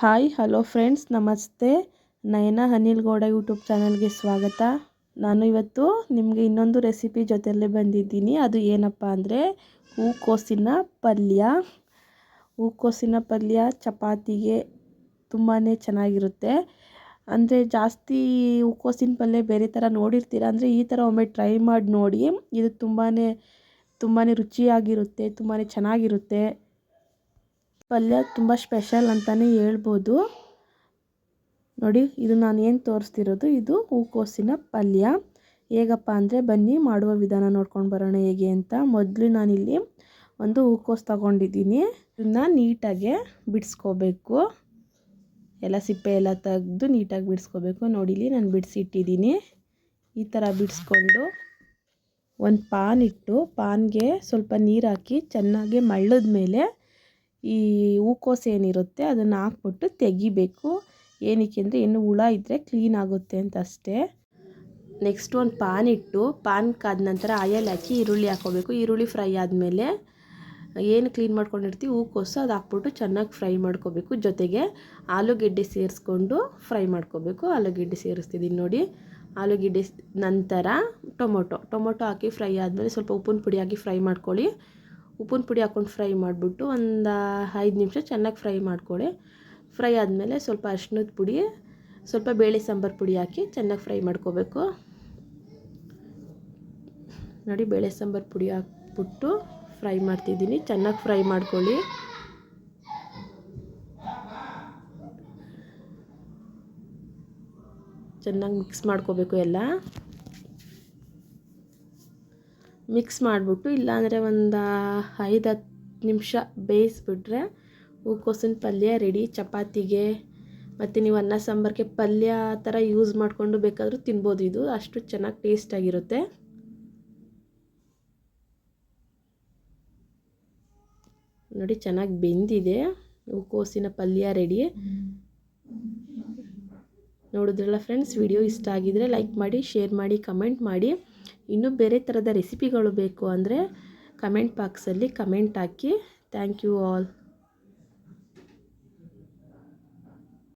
Hi hello friends, ನಮಸ್ತೆ. ನಯನ Anil Gowda YouTube ಚಾನಲ್ಗೆ ಸ್ವಾಗತ. ನಾನು ಇವತ್ತು ನಿಮಗೆ ಇನ್ನೊಂದು ರೆಸಿಪಿ ಜೊತೆಯಲ್ಲೇ ಬಂದಿದ್ದೀನಿ. ಅದು ಏನಪ್ಪ ಅಂದರೆ ಹೂಕೋಸಿನ ಪಲ್ಯ. ಹೂಕೋಸಿನ ಪಲ್ಯ ಚಪಾತಿಗೆ ತುಂಬಾ ಚೆನ್ನಾಗಿರುತ್ತೆ. ಅಂದರೆ ಜಾಸ್ತಿ ಹೂಕೋಸಿನ ಪಲ್ಯ ಬೇರೆ ಥರ ನೋಡಿರ್ತೀರ, ಅಂದರೆ ಈ ಥರ ಒಮ್ಮೆ ಟ್ರೈ ಮಾಡಿ ನೋಡಿ. ಇದು ತುಂಬಾ ರುಚಿಯಾಗಿರುತ್ತೆ, ತುಂಬಾ ಚೆನ್ನಾಗಿರುತ್ತೆ. ಪಲ್ಯ ತುಂಬ ಸ್ಪೆಷಲ್ ಅಂತಲೇ ಹೇಳ್ಬೋದು. ನೋಡಿ, ಇದು ನಾನು ಏನು ತೋರಿಸ್ತಿರೋದು ಇದು ಹೂಕೋಸಿನ ಪಲ್ಯ. ಹೇಗಪ್ಪ ಅಂದರೆ ಬನ್ನಿ ಮಾಡುವ ವಿಧಾನ ನೋಡ್ಕೊಂಡು ಬರೋಣ ಹೇಗೆ ಅಂತ. ಮೊದಲು ನಾನಿಲ್ಲಿ ಒಂದು ಹೂಕೋಸು ತಗೊಂಡಿದ್ದೀನಿ. ಇದನ್ನು ನೀಟಾಗಿ ಬಿಡಿಸ್ಕೋಬೇಕು. ಎಲ್ಲ ಸಿಪ್ಪೆ ಎಲ್ಲ ತೆಗೆದು ನೀಟಾಗಿ ಬಿಡಿಸ್ಕೋಬೇಕು. ನೋಡಿಲಿ ನಾನು ಬಿಡಿಸಿ ಇಟ್ಟಿದ್ದೀನಿ. ಈ ಥರ ಬಿಡಿಸ್ಕೊಂಡು ಒಂದು ಪಾನ್ ಇಟ್ಟು ಪಾನ್ಗೆ ಸ್ವಲ್ಪ ನೀರು ಹಾಕಿ ಚೆನ್ನಾಗಿ ಮಳ್ಳದ ಮೇಲೆ ಈ ಹೂಕೋಸು ಏನಿರುತ್ತೆ ಅದನ್ನು ಹಾಕ್ಬಿಟ್ಟು ತೆಗಿಬೇಕು. ಏನಕ್ಕೆ ಅಂದರೆ ಇನ್ನು ಹುಳ ಇದ್ದರೆ ಕ್ಲೀನ್ ಆಗುತ್ತೆ ಅಂತ ಅಷ್ಟೇ. ನೆಕ್ಸ್ಟ್ ಒಂದು ಪಾನ್ ಇಟ್ಟು ಪಾನ್ ಕಾದ ನಂತರ ಆಯಲ್ ಹಾಕಿ ಈರುಳ್ಳಿ ಹಾಕ್ಕೋಬೇಕು. ಈರುಳ್ಳಿ ಫ್ರೈ ಆದಮೇಲೆ ಏನು ಕ್ಲೀನ್ ಮಾಡ್ಕೊಂಡಿರ್ತೀವಿ ಹೂಕೋಸು ಅದು ಹಾಕ್ಬಿಟ್ಟು ಚೆನ್ನಾಗಿ ಫ್ರೈ ಮಾಡ್ಕೋಬೇಕು. ಜೊತೆಗೆ ಆಲೂಗೆಡ್ಡೆ ಸೇರಿಸ್ಕೊಂಡು ಫ್ರೈ ಮಾಡ್ಕೋಬೇಕು. ಆಲೂಗೆಡ್ಡೆ ಸೇರಿಸ್ತಿದ್ದೀನಿ ನೋಡಿ. ಆಲೂಗೆಡ್ಡೆ ನಂತರ ಟೊಮೊಟೊ ಹಾಕಿ ಫ್ರೈ ಆದಮೇಲೆ ಸ್ವಲ್ಪ ಉಪ್ಪಿನ ಪುಡಿ ಹಾಕಿ ಫ್ರೈ ಮಾಡ್ಕೊಳ್ಳಿ. ಉಪ್ಪಿನ ಪುಡಿ ಹಾಕ್ಕೊಂಡು ಫ್ರೈ ಮಾಡಿಬಿಟ್ಟು ಒಂದು 5 ನಿಮಿಷ ಚೆನ್ನಾಗಿ ಫ್ರೈ ಮಾಡ್ಕೊಳ್ಳಿ. ಫ್ರೈ ಆದಮೇಲೆ ಸ್ವಲ್ಪ ಅರಿಶಿಣದ ಪುಡಿ, ಸ್ವಲ್ಪ ಬೇಳೆ ಸಾಂಬಾರು ಪುಡಿ ಹಾಕಿ ಚೆನ್ನಾಗಿ ಫ್ರೈ ಮಾಡ್ಕೋಬೇಕು. ನೋಡಿ, ಬೇಳೆ ಸಾಂಬಾರು ಪುಡಿ ಹಾಕ್ಬಿಟ್ಟು ಫ್ರೈ ಮಾಡ್ತಿದ್ದೀನಿ. ಚೆನ್ನಾಗಿ ಫ್ರೈ ಮಾಡ್ಕೊಳ್ಳಿ. ಚೆನ್ನಾಗಿ ಮಿಕ್ಸ್ ಮಾಡ್ಕೋಬೇಕು. ಎಲ್ಲ ಮಿಕ್ಸ್ ಮಾಡಿಬಿಟ್ಟು ಇಲ್ಲಾಂದರೆ ಒಂದು 5-10 ನಿಮಿಷ ಬೇಯಿಸ್ಬಿಟ್ರೆ ಹೂಕೋಸಿನ ಪಲ್ಯ ರೆಡಿ. ಚಪಾತಿಗೆ ಮತ್ತು ನೀವು ಅನ್ನ ಸಾಂಬಾರಿಗೆ ಪಲ್ಯ ಆ ಥರ ಯೂಸ್ ಮಾಡಿಕೊಂಡು ಬೇಕಾದರೂ ತಿನ್ಬೋದು. ಇದು ಅಷ್ಟು ಚೆನ್ನಾಗಿ ಟೇಸ್ಟಾಗಿರುತ್ತೆ. ನೋಡಿ, ಚೆನ್ನಾಗಿ ಬೆಂದಿದೆ. ಹೂಕೋಸಿನ ಪಲ್ಯ ರೆಡಿ. ನೋಡಿದ್ರಲ್ಲ ಫ್ರೆಂಡ್ಸ್, ವಿಡಿಯೋ ಇಷ್ಟ ಆಗಿದರೆ ಲೈಕ್ ಮಾಡಿ, ಶೇರ್ ಮಾಡಿ, ಕಮೆಂಟ್ ಮಾಡಿ. ಇನ್ನೂ ಬೇರೆ ಥರದ ರೆಸಿಪಿಗಳು ಬೇಕು ಅಂದರೆ ಕಮೆಂಟ್ ಬಾಕ್ಸಲ್ಲಿ ಕಮೆಂಟ್ ಹಾಕಿ. Thank you all.